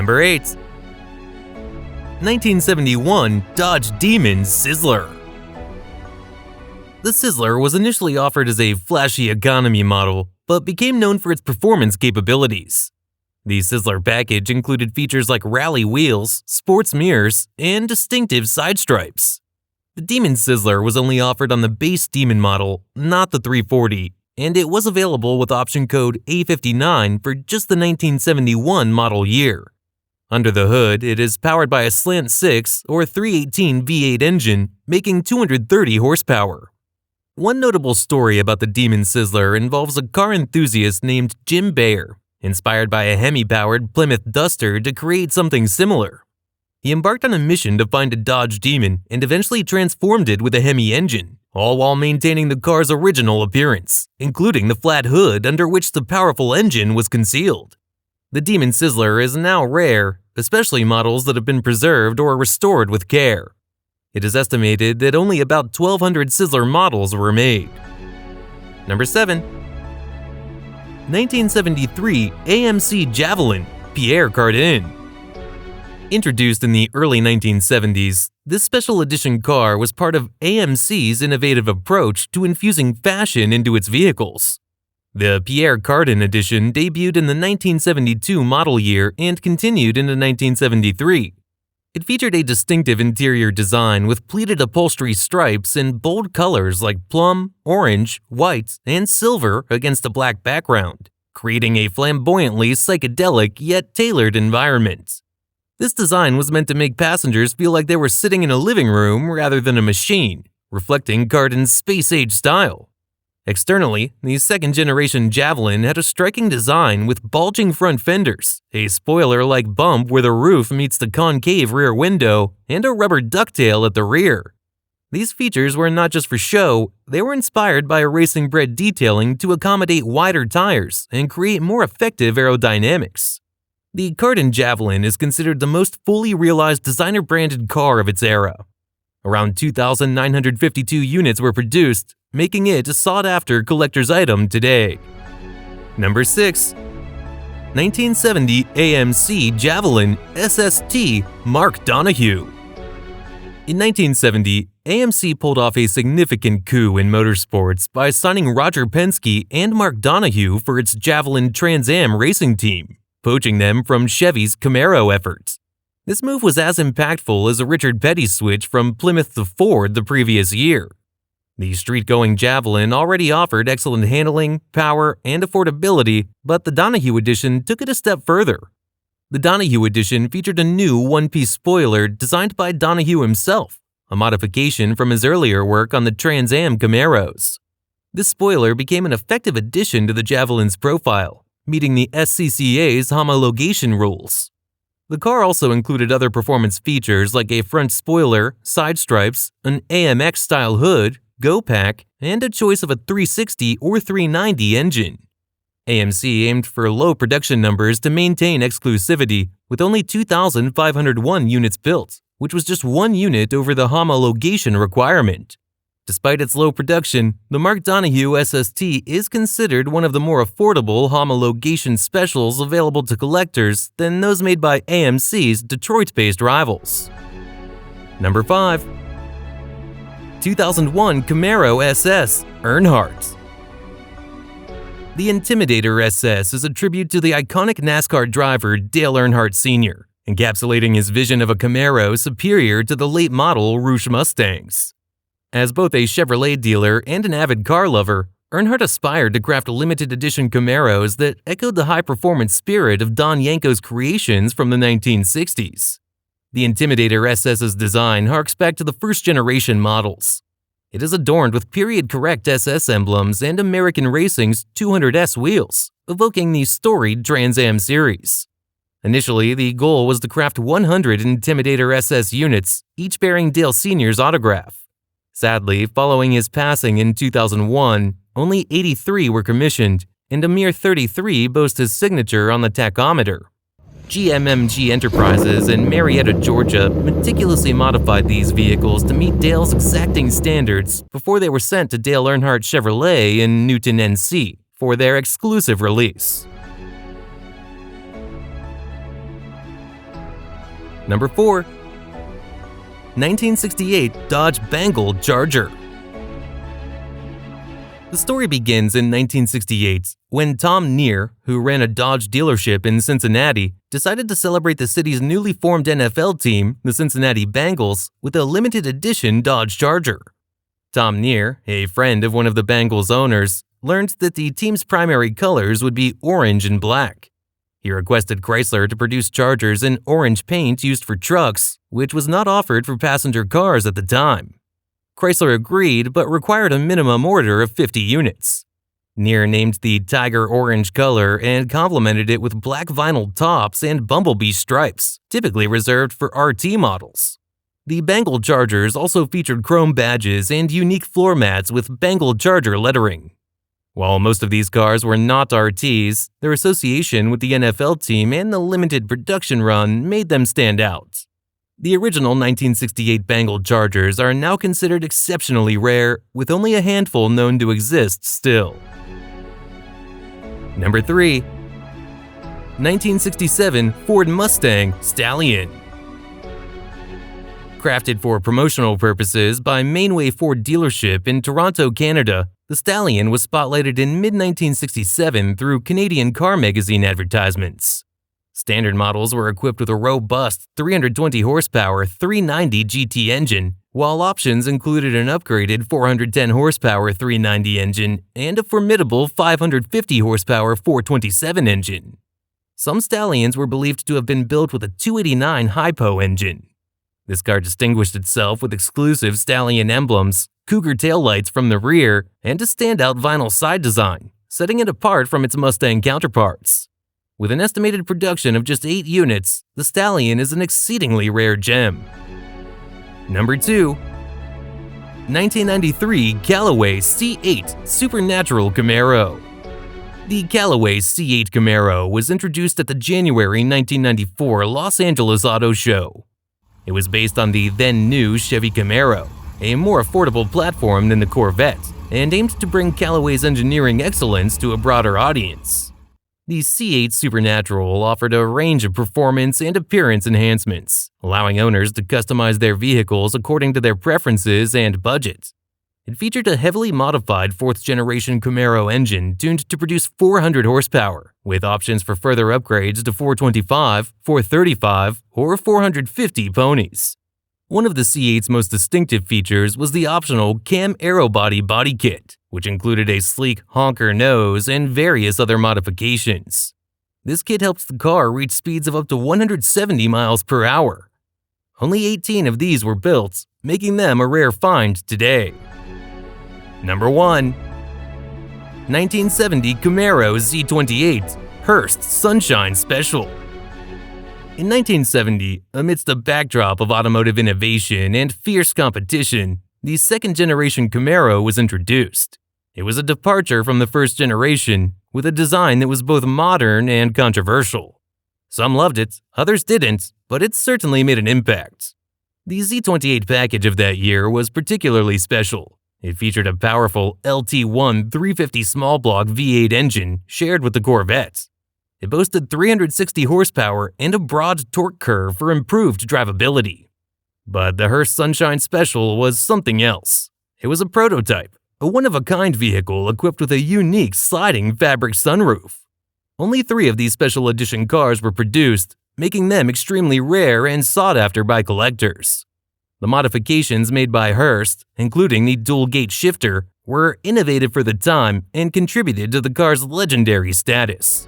Number 8. 1971 Dodge Demon Sizzler. The Sizzler was initially offered as a flashy economy model, but became known for its performance capabilities. The Sizzler package included features like rally wheels, sports mirrors, and distinctive side stripes. The Demon Sizzler was only offered on the base Demon model, not the 340, and it was available with option code A59 for just the 1971 model year. Under the hood, it is powered by a slant 6 or 318 V8 engine, making 230 horsepower. One notable story about the Demon Sizzler involves a car enthusiast named Jim Bayer, inspired by a Hemi-powered Plymouth Duster to create something similar. He embarked on a mission to find a Dodge Demon and eventually transformed it with a Hemi engine, all while maintaining the car's original appearance, including the flat hood under which the powerful engine was concealed. The Demon Sizzler is now rare, especially models that have been preserved or restored with care. It is estimated that only about 1,200 Sizzler models were made. Number 7. 1973 AMC Javelin Pierre Cardin. Introduced in the early 1970s, this special edition car was part of AMC's innovative approach to infusing fashion into its vehicles. The Pierre Cardin edition debuted in the 1972 model year and continued into 1973. It featured a distinctive interior design with pleated upholstery stripes in bold colors like plum, orange, white, and silver against a black background, creating a flamboyantly psychedelic yet tailored environment. This design was meant to make passengers feel like they were sitting in a living room rather than a machine, reflecting Cardin's space-age style. Externally, the second-generation Javelin had a striking design with bulging front fenders, a spoiler-like bump where the roof meets the concave rear window, and a rubber ducktail at the rear. These features were not just for show, they were inspired by a racing-bred detailing to accommodate wider tires and create more effective aerodynamics. The Cardin Javelin is considered the most fully realized designer-branded car of its era. Around 2,952 units were produced, making it a sought-after collector's item today. Number 6. 1970 AMC Javelin SST Mark Donohue. In 1970, AMC pulled off a significant coup in motorsports by signing Roger Penske and Mark Donohue for its Javelin Trans Am racing team, poaching them from Chevy's Camaro efforts. This move was as impactful as a Richard Petty switch from Plymouth to Ford the previous year. The street-going Javelin already offered excellent handling, power, and affordability, but the Donohue edition took it a step further. The Donohue edition featured a new one-piece spoiler designed by Donohue himself, a modification from his earlier work on the Trans Am Camaros. This spoiler became an effective addition to the Javelin's profile, meeting the SCCA's homologation rules. The car also included other performance features like a front spoiler, side stripes, an AMX-style hood, Go Pack, and a choice of a 360 or 390 engine. AMC aimed for low production numbers to maintain exclusivity, with only 2,501 units built, which was just one unit over the homologation requirement. Despite its low production, the Mark Donohue SST is considered one of the more affordable homologation specials available to collectors than those made by AMC's Detroit-based rivals. Number 5. 2001 Camaro SS Earnhart. The Intimidator SS is a tribute to the iconic NASCAR driver Dale Earnhardt Sr., encapsulating his vision of a Camaro superior to the late model Rouge Mustangs. As both a Chevrolet dealer and an avid car lover, Earnhardt aspired to craft limited edition Camaros that echoed the high-performance spirit of Don Yanko's creations from the 1960s. The Intimidator SS's design harks back to the first-generation models. It is adorned with period-correct SS emblems and American Racing's 200S wheels, evoking the storied Trans Am series. Initially, the goal was to craft 100 Intimidator SS units, each bearing Dale Sr.'s autograph. Sadly, following his passing in 2001, only 83 were commissioned, and a mere 33 boast his signature on the tachometer. GMMG Enterprises in Marietta, Georgia, meticulously modified these vehicles to meet Dale's exacting standards before they were sent to Dale Earnhardt Chevrolet in Newton, NC, for their exclusive release. Number 4. 1968 Dodge Bengal Charger. The story begins in 1968 when Tom Neer, who ran a Dodge dealership in Cincinnati, decided to celebrate the city's newly formed NFL team, the Cincinnati Bengals, with a limited edition Dodge Charger. Tom Neer, a friend of one of the Bengals owners, learned that the team's primary colors would be orange and black. He requested Chrysler to produce Chargers in orange paint used for trucks, which was not offered for passenger cars at the time. Chrysler agreed, but required a minimum order of 50 units. Neer named the tiger orange color and complemented it with black vinyl tops and bumblebee stripes, typically reserved for RT models. The Bengal Chargers also featured chrome badges and unique floor mats with Bengal Charger lettering. While most of these cars were not RTs, their association with the NFL team and the limited production run made them stand out. The original 1968 Bengal Chargers are now considered exceptionally rare, with only a handful known to exist still. Number 3. 1967 Ford Mustang Stallion. Crafted for promotional purposes by Mainway Ford dealership in Toronto, Canada, the Stallion was spotlighted in mid-1967 through Canadian car magazine advertisements. Standard models were equipped with a robust 320 horsepower 390 GT engine, while options included an upgraded 410 horsepower 390 engine and a formidable 550 horsepower 427 engine. Some Stallions were believed to have been built with a 289 Hypo engine. This car distinguished itself with exclusive Stallion emblems, Cougar taillights from the rear, and a standout vinyl side design, setting it apart from its Mustang counterparts. With an estimated production of just 8 units, the Stallion is an exceedingly rare gem. Number 2. 1993 Callaway C8 Supernatural Camaro. The Callaway C8 Camaro was introduced at the January 1994 Los Angeles Auto Show. It was based on the then-new Chevy Camaro, a more affordable platform than the Corvette, and aimed to bring Callaway's engineering excellence to a broader audience. The C8 Supernatural offered a range of performance and appearance enhancements, allowing owners to customize their vehicles according to their preferences and budget. It featured a heavily modified 4th-generation Camaro engine tuned to produce 400 horsepower, with options for further upgrades to 425, 435, or 450 ponies. One of the C8's most distinctive features was the optional Cam Aero Body body kit, which included a sleek honker nose and various other modifications. This kit helped the car reach speeds of up to 170 miles per hour. Only 18 of these were built, making them a rare find today. Number 1. 1970 Camaro Z28 Hurst Sunshine Special. In 1970, amidst a backdrop of automotive innovation and fierce competition, the second-generation Camaro was introduced. It was a departure from the first generation, with a design that was both modern and controversial. Some loved it, others didn't, but it certainly made an impact. The Z28 package of that year was particularly special. It featured a powerful LT1 350 small block V8 engine shared with the Corvette. It boasted 360 horsepower and a broad torque curve for improved drivability. But the Hurst Sunshine Special was something else. It was a prototype, a one-of-a-kind vehicle equipped with a unique sliding fabric sunroof. Only 3 of these special edition cars were produced, making them extremely rare and sought after by collectors. The modifications made by Hurst, including the dual-gate shifter, were innovative for the time and contributed to the car's legendary status.